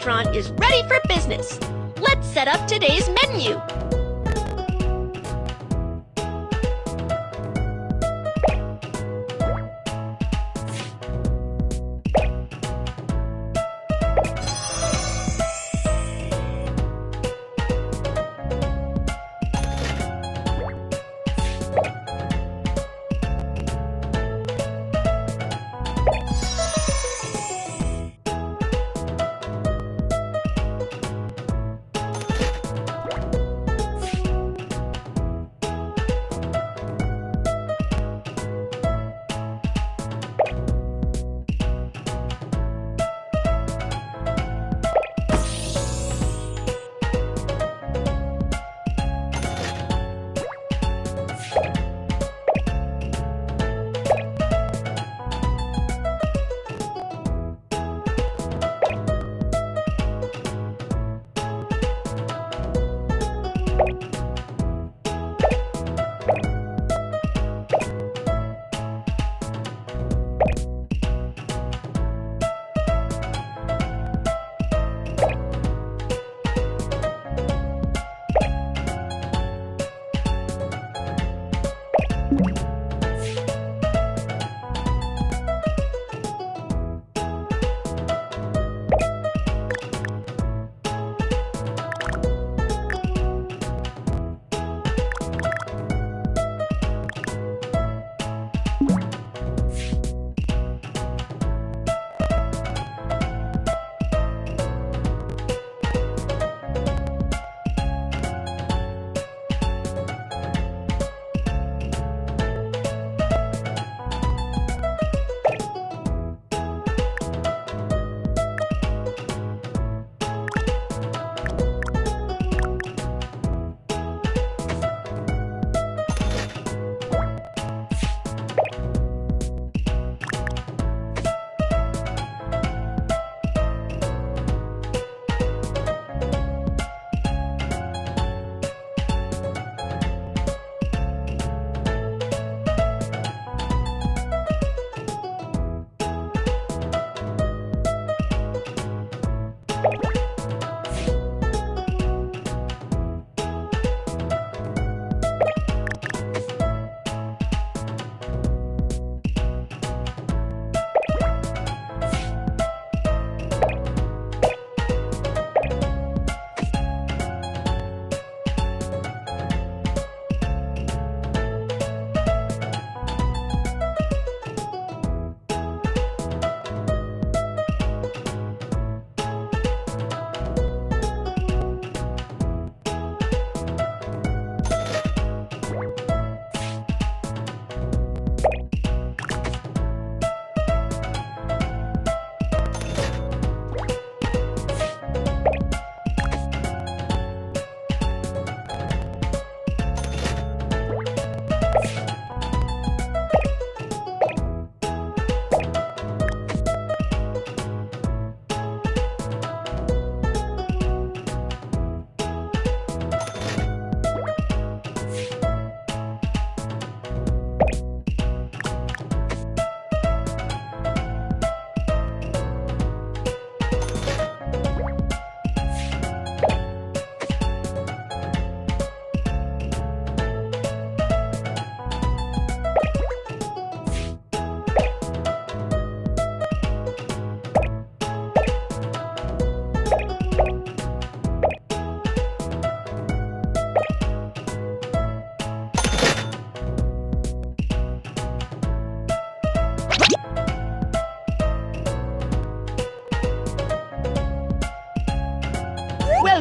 restaurant is ready for business. Let's set up today's menu.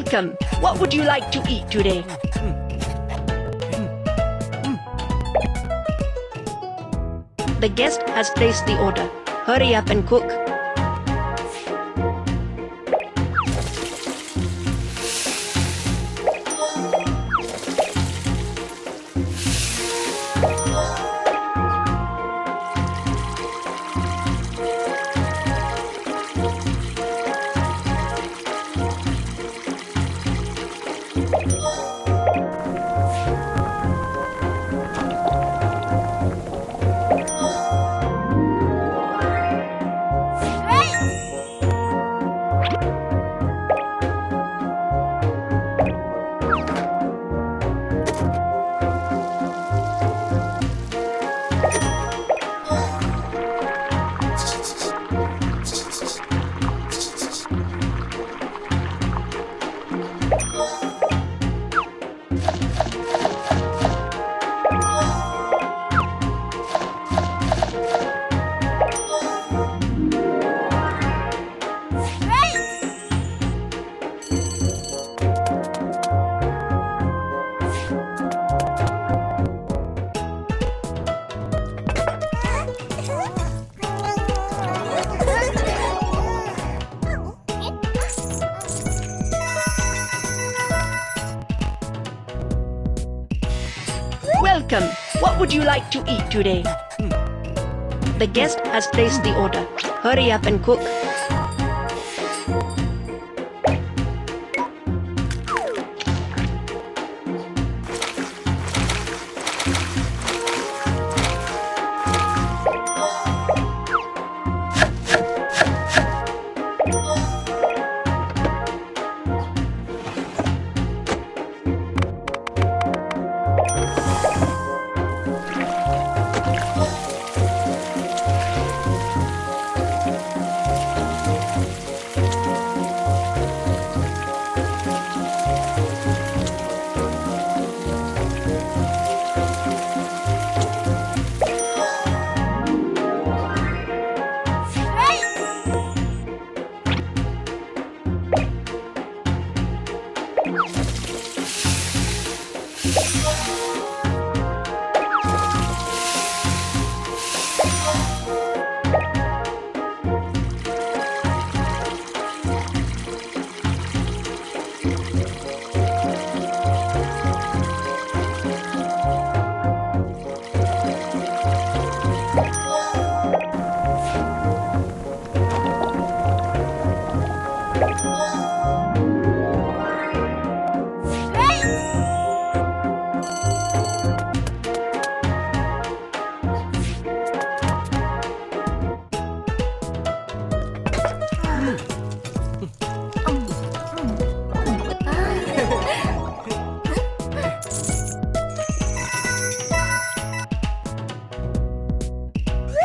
Welcome. What would you like to eat today? The guest has placed the order. Hurry up and cook. Welcome. What would you like to eat today? The guest has placed the order. Hurry up and cook.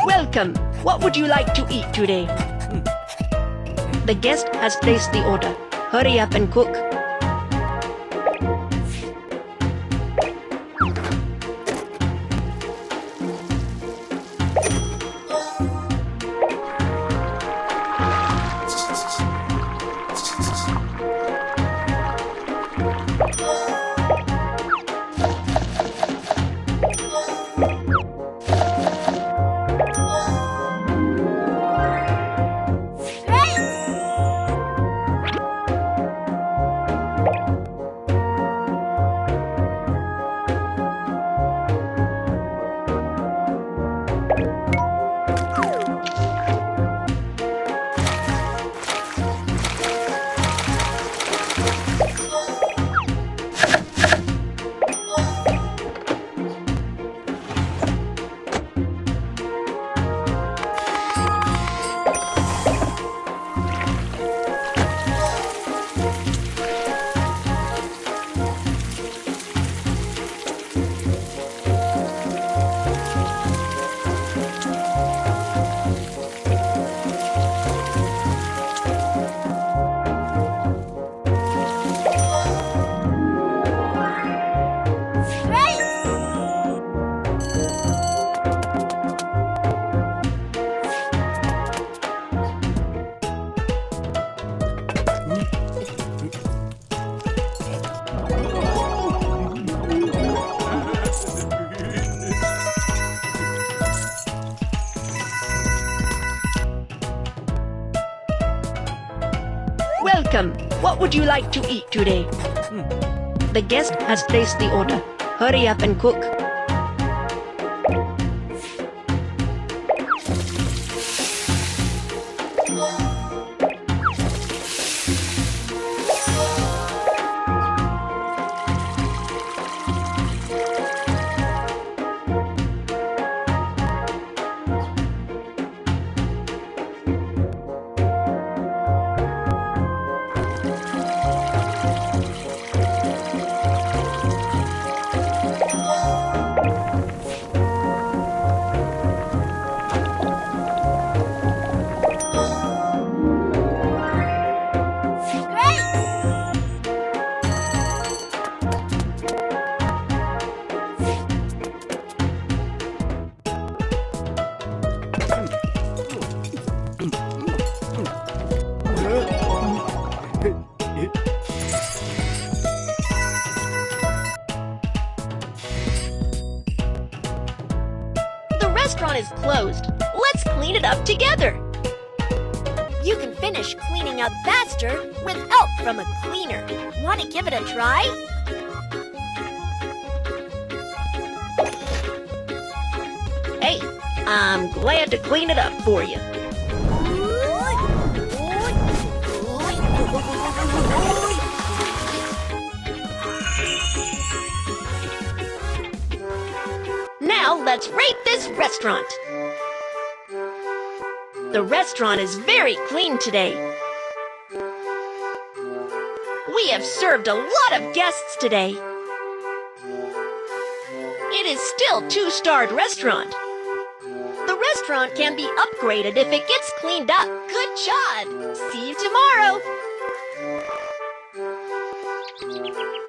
Welcome. What would you like to eat today? The guest has placed the order. Hurry up and cook. Welcome. What would you like to eat today? The guest has placed the order. Hurry up and cook. restaurant is closed. Let's clean it up together. You can finish cleaning up faster with help from a cleaner. Want to give it a try? I'm glad to clean it up for you. Now let's rate this restaurant. The restaurant is very clean today. We have served a lot of guests today. It is still 2-starred restaurant. The restaurant can be upgraded if it gets cleaned up. Good job! See you tomorrow!